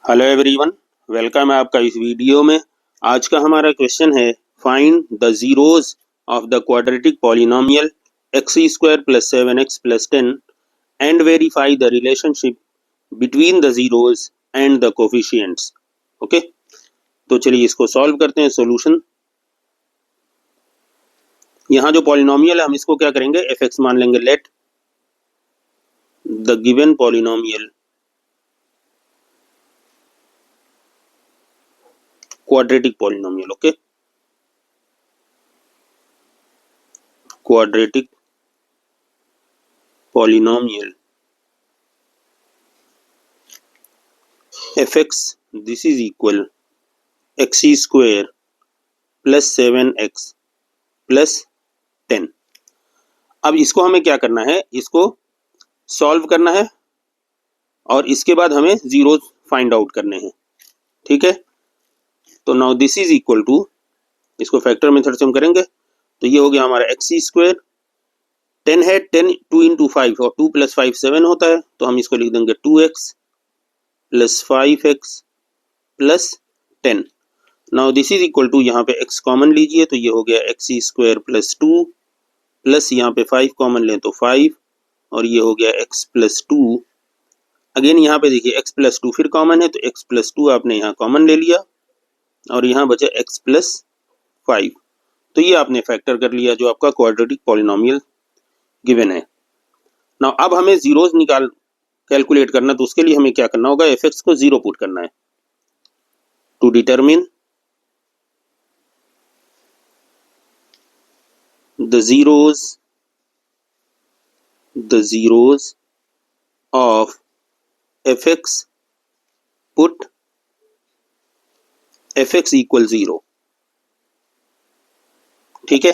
Hello everyone, welcome है आपका इस वीडियो में। आज का हमारा क्वेश्चन है find the zeros of the quadratic polynomial x square plus 7x plus 10 and verify the relationship between the zeros and the coefficients. Okay, तो चलिए इसको सॉल्व करते हैं। सॉल्यूशन, यहाँ जो पॉलिनोमियल है हम इसको क्या करेंगे, एफ एक्स मान लेंगे। Let the given polynomial quadratic polynomial. Okay, quadratic polynomial fx, this is equal x square plus 7x plus 10। अब इसको हमें क्या करना है, इसको सॉल्व करना है और इसके बाद हमें जीरोज फाइंड आउट करने हैं। ठीक है, तो now this is equal to, इसको फैक्टर मेथड से हम करेंगे तो ये हो गया हमारा एक्स स्क्वायर। 10 है, 10 2 इंटू 5 और 2 प्लस 5 7 होता है, तो हम इसको लिख देंगे 2x plus 5x plus 10। Now this is equal to, यहाँ पे x कॉमन लीजिए तो ये हो गया एक्स स्क्वायर प्लस 2 प्लस यहाँ पे 5 कॉमन लें तो 5 और ये हो गया x प्लस 2। अगेन यहाँ पे देखिए x प्लस 2 फिर कॉमन है तो x प्लस 2 आपने यहाँ कॉमन ले लिया और यहाँ बचा x प्लस 5। तो ये आपने फैक्टर कर लिया जो आपका क्वाड्रेटिक पॉलिनोमियल गिवन है। नाउ अब हमें जीरोज कैलकुलेट करना, तो उसके लिए हमें क्या करना होगा, एफ एक्स को 0 पुट करना है। To determine the zeros of f x, put f x equal 0। ठीक है,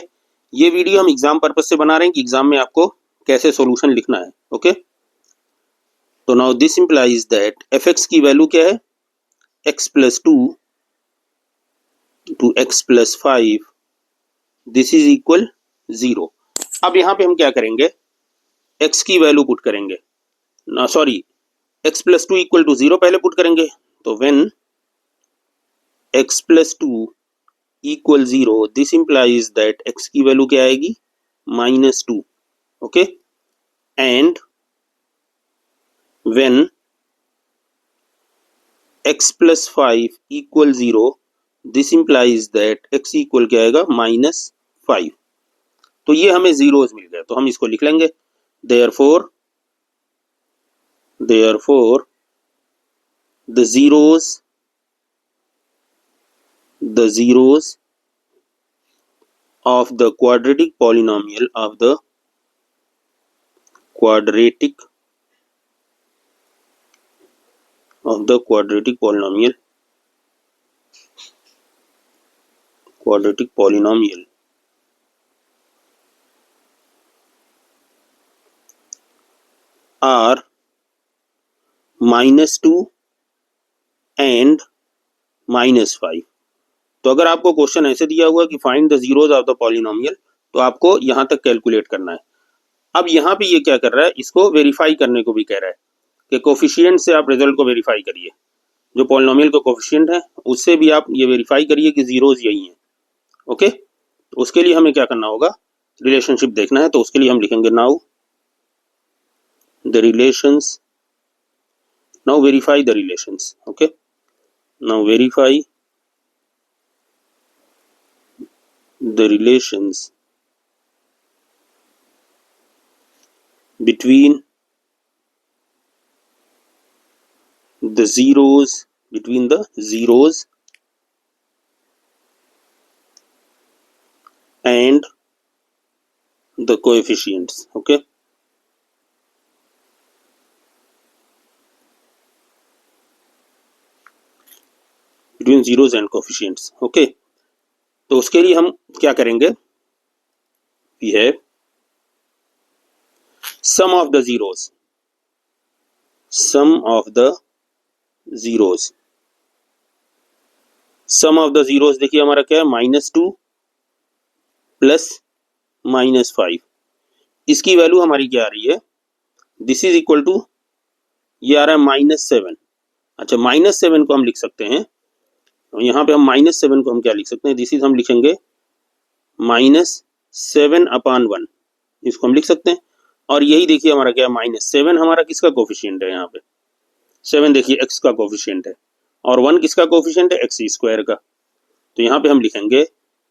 ये वीडियो हम एग्जाम पर्पज से बना रहे हैं कि एग्जाम में आपको कैसे सॉल्यूशन लिखना है। ओके, तो now this implies that f x की वैल्यू क्या है, x plus 2 to x plus 5, this is equal 0। अब यहाँ पे हम क्या करेंगे, x की वैल्यू पुट करेंगे ना, sorry, x plus 2 equal to 0 पहले पुट करेंगे। तो when x plus 2 equal 0, this implies that x की वैल्यू क्या आएगी, -2। Okay, and when x plus 5 equal 0, this implies that x equal क्या आएगा, -5। तो ये हमें जीरोज मिल गए, तो हम इसको लिख लेंगे। Therefore the zeros of the quadratic polynomial of the quadratic polynomial are -2 and -5। तो अगर आपको क्वेश्चन ऐसे दिया हुआ कि find the zeros of the polynomial, तो आपको यहां तक कैलकुलेट करना है। अब यहाँ पे ये क्या कर रहा है, इसको वेरीफाई करने को भी कह रहा है कि कोफिशिएंट से आप रिजल्ट को वेरीफाई करिए। जो पॉलिनोमियल का कोफिशिएंट है उससे भी आप ये वेरीफाई करिए कि जीरोज यही हैं। ओके, तो उसके लिए हमें क्या करना होगा, रिलेशनशिप देखना है। तो उसके लिए हम लिखेंगे now the relations, now verify the relations. Okay, now verify the relations between the zeros and the coefficients. Okay, between zeros and coefficients. Okay, तो उसके लिए हम क्या करेंगे, we have sum of the zeros sum of the zeros देखिए हमारा क्या है, -2 प्लस -5। इसकी वैल्यू हमारी क्या आ रही है, दिस इज इक्वल टू, ये आ रहा है -7 अच्छा -7 को हम लिख सकते हैं, तो यहाँ पे हम -7 को हम क्या लिख सकते हैं, दिस इज हम लिखेंगे -7/1, इसको हम लिख सकते हैं। और यही देखिए हमारा क्या -7 हमारा किसका कोफिशिएंट है, यहाँ पे 7 देखिए x का कोफिशिएंट है और 1 किसका कोफिशिएंट है, x स्क्वायर का। तो यहाँ पे हम लिखेंगे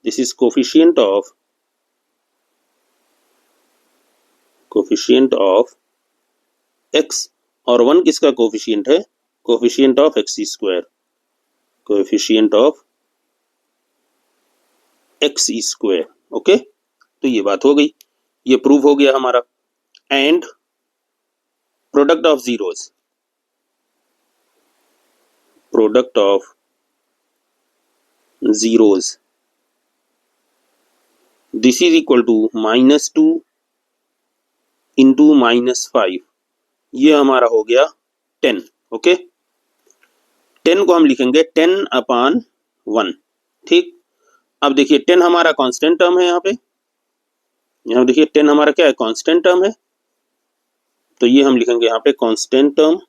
this is coefficient of x और 1 किसका कोफिशिएंट है, coefficient of x square, coefficient of x square. Okay, तो ये बात हो गई, ये प्रूव हो गया हमारा। And product of zeros, product of zeros this is equal to -2 into -5, ये हमारा हो गया 10। ओके, 10 को हम लिखेंगे 10/1। ठीक, अब देखिए 10 हमारा कांस्टेंट टर्म है, यहाँ देखिए 10 हमारा क्या है, कांस्टेंट टर्म है, तो ये हम लिखेंगे यहाँ पे constant term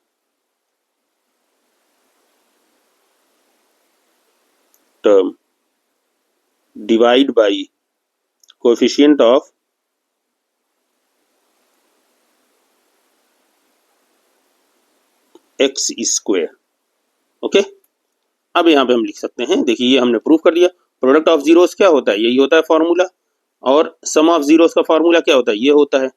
divide by coefficient of x square. Okay, अब यहाँ पे हम लिख सकते हैं, देखिए ये हमने प्रूव कर दिया। प्रोडक्ट ऑफ जीरोस क्या होता है, यही होता है फॉर्मूला, और सम ऑफ जीरोस का फॉर्मूला क्या होता है, ये होता है।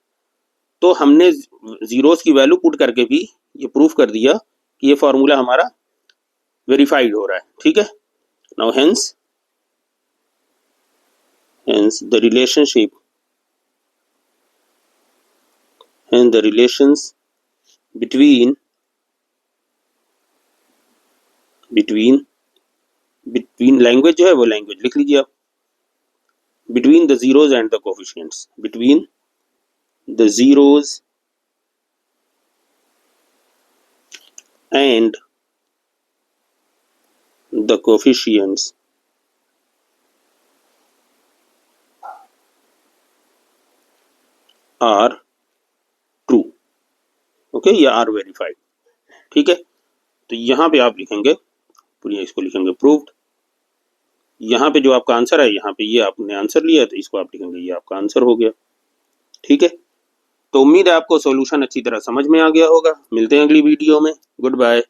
तो हमने जीरोस की वैल्यू पुट करके भी ये प्रूफ कर दिया कि ये फॉर्मूला हमारा वेरीफाइड हो रहा है। ठीक है, now hence the relationship and the relations between language जो है वो लैंग्वेज लिख लीजिए आप, between the zeros and the coefficients, between the zeros and the coefficients are true। Okay, ये आर वेरीफाइड। ठीक है, तो यहाँ पे आप लिखेंगे, पूरी इसको लिखेंगे प्रूव्ड। यहाँ पे जो आपका आंसर है, यहाँ पे ये आपने आंसर लिया है, तो इसको आप लिखेंगे ये आपका आंसर हो गया। ठीक है, तो उम्मीद है आपको सॉल्यूशन अच्छी तरह समझ में आ गया होगा। मिलते हैं अगली वीडियो में, गुड बाय।